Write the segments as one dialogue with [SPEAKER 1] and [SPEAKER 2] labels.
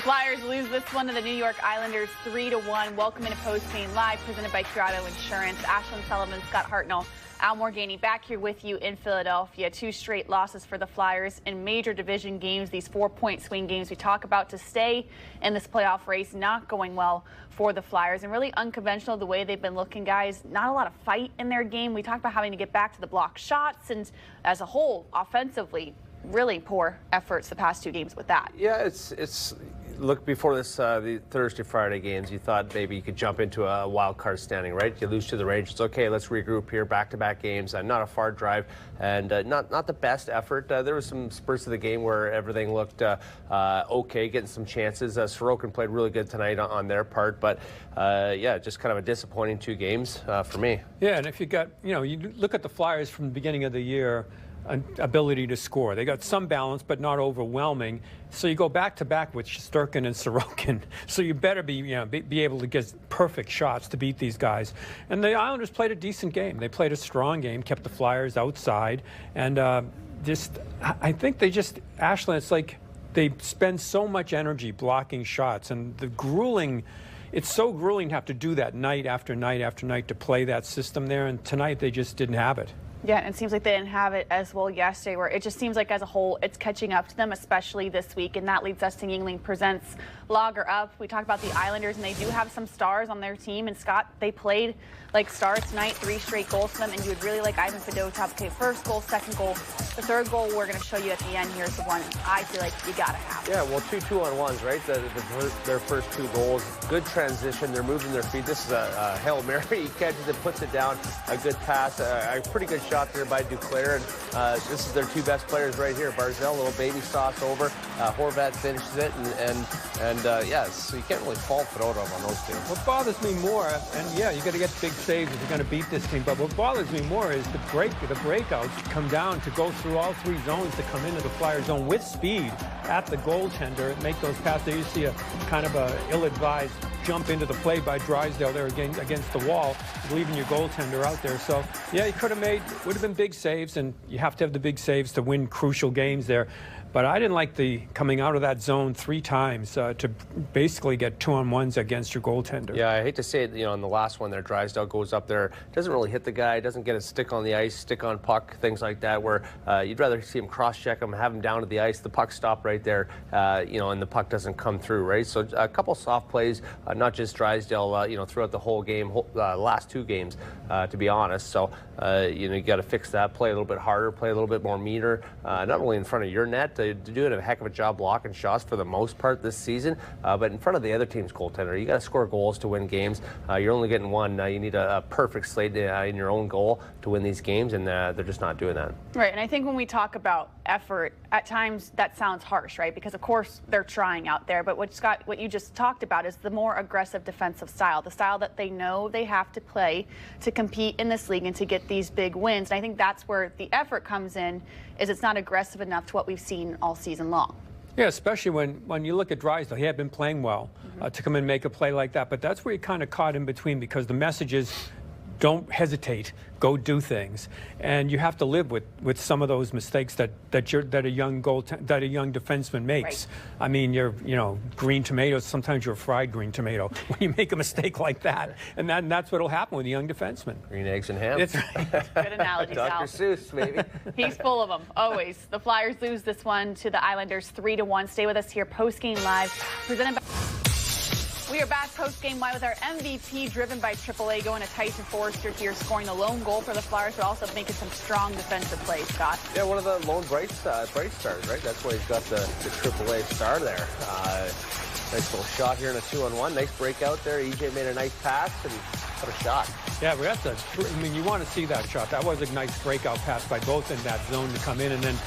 [SPEAKER 1] Flyers lose this one to the New York Islanders 3-1. Welcome into Postgame Live, presented by Curado Insurance. Ashlyn Sullivan, Scott Hartnell, Al Morganti back here with you in Philadelphia. 2 straight losses for the Flyers in major division games. These 4-point swing games we talk about to stay in this playoff race, not going well for the Flyers, and really unconventional the way they've been looking, guys. Not a lot of fight in their game. We talked about having to get back to the block shots, and as a whole, offensively, really poor efforts the past 2 games with that.
[SPEAKER 2] Yeah, it's look, before this, the Thursday, Friday games, you thought maybe you could jump into a wild card standing, right? You lose to the Rangers. Okay, let's regroup here, back-to-back games. Not a far drive, and not the best effort. There was some spurts of the game where everything looked okay, getting some chances. Sorokin played really good tonight on their part, but yeah, just kind of a disappointing 2 games for me.
[SPEAKER 3] Yeah, and if you got, you look at the Flyers from the beginning of the year, an ability to score. They got some balance, but not overwhelming. So you go back-to-back with Shesterkin and Sorokin. So you better be able to get perfect shots to beat these guys. And the Islanders played a decent game. They played a strong game, kept the Flyers outside. And I think they just, Ashlyn, it's like they spend so much energy blocking shots. And it's so grueling to have to do that night after night after night to play that system there. And tonight they just didn't have it.
[SPEAKER 1] Yeah, and it seems like they didn't have it as well yesterday, where it just seems like as a whole it's catching up to them, especially this week, and that leads us to Yingling Presents Lager Up. We talked about the Islanders, and they do have some stars on their team, and Scott, they played like stars tonight, 3 straight goals for them, and you would really like Ivan Fedotov. Okay, first goal, second goal, the third goal we're going to show you at the end. Here's the one I feel like you got to have.
[SPEAKER 2] Yeah, well, 2 2-on-1s, right? Their first 2 goals, good transition. They're moving their feet. This is a Hail Mary. He catches it, puts it down, a good pass, a pretty good shot there by Duclair, and this is their 2 best players right here. Barzal, a little baby sauce over. Horvat finishes it, and yeah, so you can't really fault Fedotov on those 2.
[SPEAKER 3] What bothers me more, and yeah, you got to get big saves if you're going to beat this team, but what bothers me more is the breakouts come down to go through all 3 zones to come into the Flyer zone with speed at the goaltender and make those passes. There you see a kind of a ill-advised jump into the play by Drysdale there against the wall, leaving your goaltender out there. So yeah, you would have been big saves, and you have to have the big saves to win crucial games there. But I didn't like the coming out of that zone 3 times to basically get 2-on-1s against your goaltender.
[SPEAKER 2] Yeah, I hate to say it, in the last one there, Drysdale goes up there, doesn't really hit the guy, doesn't get a stick on the ice, stick on puck, things like that, where you'd rather see him cross-check him, have him down to the ice, the puck stop right there, and the puck doesn't come through, right? So a couple soft plays, not just Drysdale, throughout the whole game, last 2 games, to be honest. So, you got to fix that, play a little bit harder, play a little bit more meter, not only in front of your net. They're doing a heck of a job blocking shots for the most part this season, but in front of the other team's goaltender. You got to score goals to win games. You're only getting 1. You need a perfect slate in your own goal to win these games, and they're just not doing that.
[SPEAKER 1] Right, and I think when we talk about effort, at times that sounds harsh, right? Because of course they're trying out there, but what you just talked about is the more aggressive defensive style, the style that they know they have to play to compete in this league and to get these big wins. And I think that's where the effort comes in, is it's not aggressive enough to what we've seen all season long.
[SPEAKER 3] Yeah, especially when you look at Drysdale. He had been playing well to come in and make a play like that, but that's where he kind of caught in between, because the message is don't hesitate, go do things, and you have to live with some of those mistakes that a young defenseman makes. Right. I mean, you're green tomatoes. Sometimes you're a fried green tomato when you make a mistake like that, and that's what'll happen with a young defenseman.
[SPEAKER 2] Green eggs and ham.
[SPEAKER 3] That's right.
[SPEAKER 1] Good analogy, Sal.
[SPEAKER 2] Dr. Seuss, maybe.
[SPEAKER 1] He's full of them, always. The Flyers lose this one to the Islanders 3-1. Stay with us here, Postgame Live, presented by... We are back post-game live with our MVP, driven by AAA, going to Tyson Foerster here, scoring the lone goal for the Flyers, but also making some strong defensive plays, Scott.
[SPEAKER 2] Yeah, one of the lone bright stars, right? That's why he's got the AAA star there. Nice little shot here in a 2-on-1. Nice breakout there. EJ made a nice pass, and what a shot.
[SPEAKER 3] Yeah, you want to see that shot. That was a nice breakout pass by both in that zone to come in, and then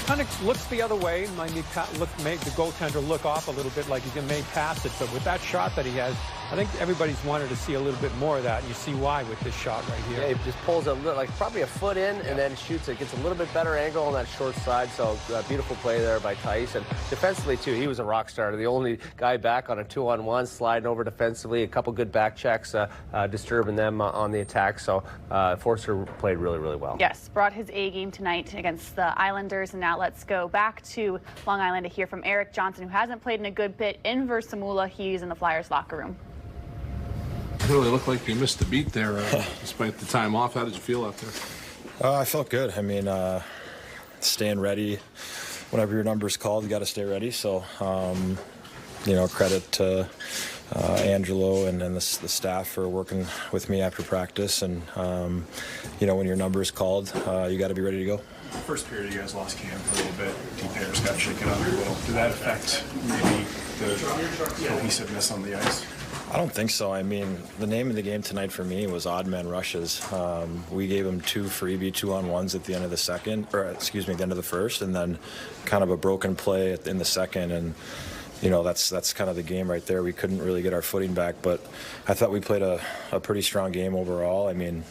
[SPEAKER 3] kind of looks the other way, make the goaltender look off a little bit like he may pass it. But with that shot that he has, I think everybody's wanted to see a little bit more of that, and you see why with this shot right here.
[SPEAKER 2] Yeah, he just pulls a little, like probably a foot in, and then shoots it. Gets a little bit better angle on that short side. So beautiful play there by Tyson. Defensively too, he was a rock star. The only guy back on a 2-on-1, sliding over defensively. A couple good back checks, disturbing them on the attack. So Foerster played really, really well.
[SPEAKER 1] Yes, brought his A game tonight against the Islanders. And now let's go back to Long Island to hear from Erik Johnson, who hasn't played in a good bit in Versamula. He's in the Flyers locker room.
[SPEAKER 4] It really looked like you missed the beat there despite the time off. How did you feel out there?
[SPEAKER 5] I felt good. I mean, staying ready. Whenever your number's called, you got to stay ready. So, credit to Angelo and the staff for working with me after practice. And, when your number is called, you got to be ready to go.
[SPEAKER 6] First period, you guys lost Cam for a little bit. Deep players got shaken up a little. Did that affect maybe the cohesiveness on the ice?
[SPEAKER 5] I don't think so. I mean, the name of the game tonight for me was odd man rushes. We gave them 2 freebie 2-on-1s at the end of the end of the first, and then kind of a broken play in the second. And that's kind of the game right there. We couldn't really get our footing back, but I thought we played a pretty strong game overall. I mean,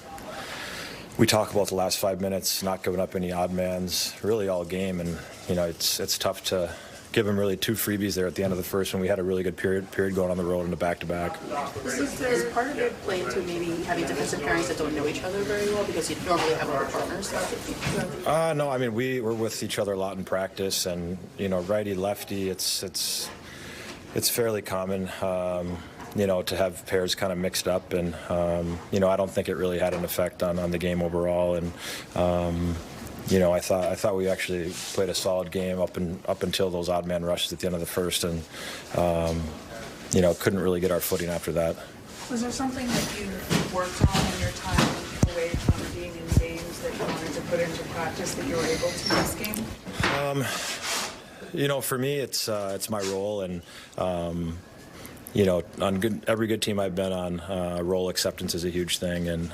[SPEAKER 5] we talk about the last 5 minutes, not giving up any odd mans, really all game, and it's tough to give them really 2 freebies there at the end of the first when we had a really good period going on the road in the back-to-back.
[SPEAKER 7] Is part of it playing to maybe having defensive pairings that don't know each other very well because you normally have other partners?
[SPEAKER 5] No, I mean, we're with each other a lot in practice, and righty-lefty, it's fairly common. To have pairs kind of mixed up, and I don't think it really had an effect on the game overall. And I thought we actually played a solid game up until those odd man rushes at the end of the first, and couldn't really get our footing after that.
[SPEAKER 7] Was there something that you worked on in your time away from being in games that you wanted to put into practice that you were able to this game?
[SPEAKER 5] For me, it's my role, and on every good team I've been on, role acceptance is a huge thing, and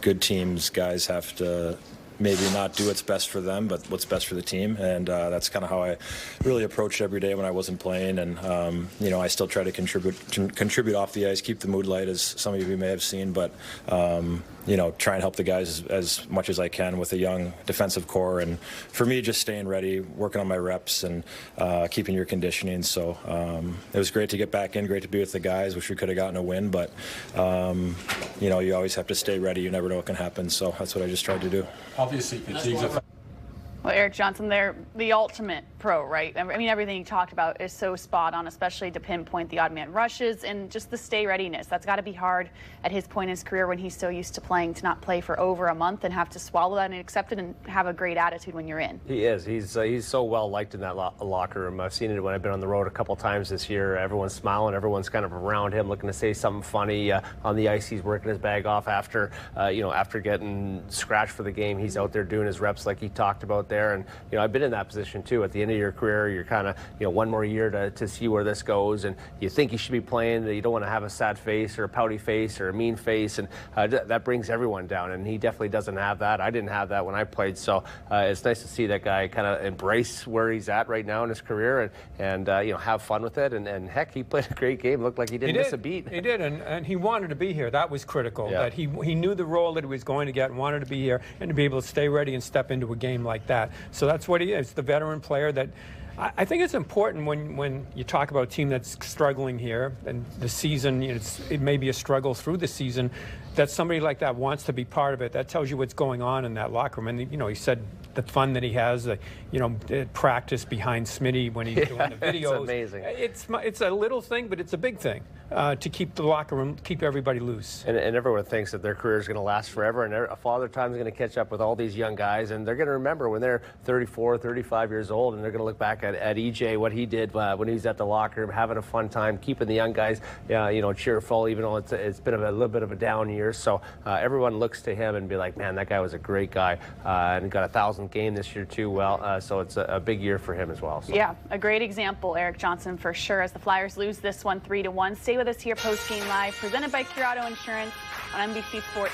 [SPEAKER 5] good teams, guys have to maybe not do what's best for them, but what's best for the team, and that's kind of how I really approached every day when I wasn't playing. And I still try to contribute off the ice, keep the mood light, as some of you may have seen, but try and help the guys as much as I can with a young defensive core. And for me, just staying ready, working on my reps, and keeping your conditioning. So it was great to get back in, great to be with the guys. Wish we could have gotten a win, but you always have to stay ready. You never know what can happen. So that's what I just tried to do.
[SPEAKER 6] Obviously, fatigue's a
[SPEAKER 1] Well, Erik Johnson, they're the ultimate pro, right? I mean, everything you talked about is so spot on, especially to pinpoint the odd man rushes and just the stay readiness. That's got to be hard at his point in his career when he's so used to playing to not play for over a month and have to swallow that and accept it and have a great attitude when you're in.
[SPEAKER 2] He is. He's so well liked in that locker room. I've seen it when I've been on the road a couple times this year. Everyone's smiling. Everyone's kind of around him, looking to say something funny. On the ice, he's working his bag off after getting scratched for the game. He's out there doing his reps like he talked about there. And I've been in that position too. At the end of your career, you're kind of one more year to see where this goes, and you think you should be playing. You don't want to have a sad face or a pouty face or a mean face, and that brings everyone down. And he definitely doesn't have that. I didn't have that when I played, so it's nice to see that guy kind of embrace where he's at right now in his career and have fun with it. And heck, he played a great game. Looked like he didn't miss a beat.
[SPEAKER 3] He did, and he wanted to be here. That was critical.
[SPEAKER 2] Yeah.
[SPEAKER 3] That he knew the role that he was going to get and wanted to be here and to be able to stay ready and step into a game like that. So that's what he is, the veteran player that I think it's important when you talk about a team that's struggling here and the season, it may be a struggle through the season, that somebody like that wants to be part of it. That tells you what's going on in that locker room. And, he said the fun that he has, practice behind Smitty when he's doing the videos.
[SPEAKER 2] It's amazing.
[SPEAKER 3] It's a little thing, but it's a big thing to keep the locker room, keep everybody loose.
[SPEAKER 2] And everyone thinks that their career is going to last forever, and a Father Time is going to catch up with all these young guys, and they're going to remember when they're 34, 35 years old, and they're going to look back at EJ, what he did when he was at the locker room, having a fun time, keeping the young guys, cheerful, even though it's been a little bit of a down year. So everyone looks to him and be like, man, that guy was a great guy, and got 1,000th game this year too. So it's a big year for him as well. So.
[SPEAKER 1] Yeah, a great example, Erik Johnson, for sure, as the Flyers lose this one 3-1. Stay with us here, Postgame Live, presented by Auto Insurance on NBC Sports.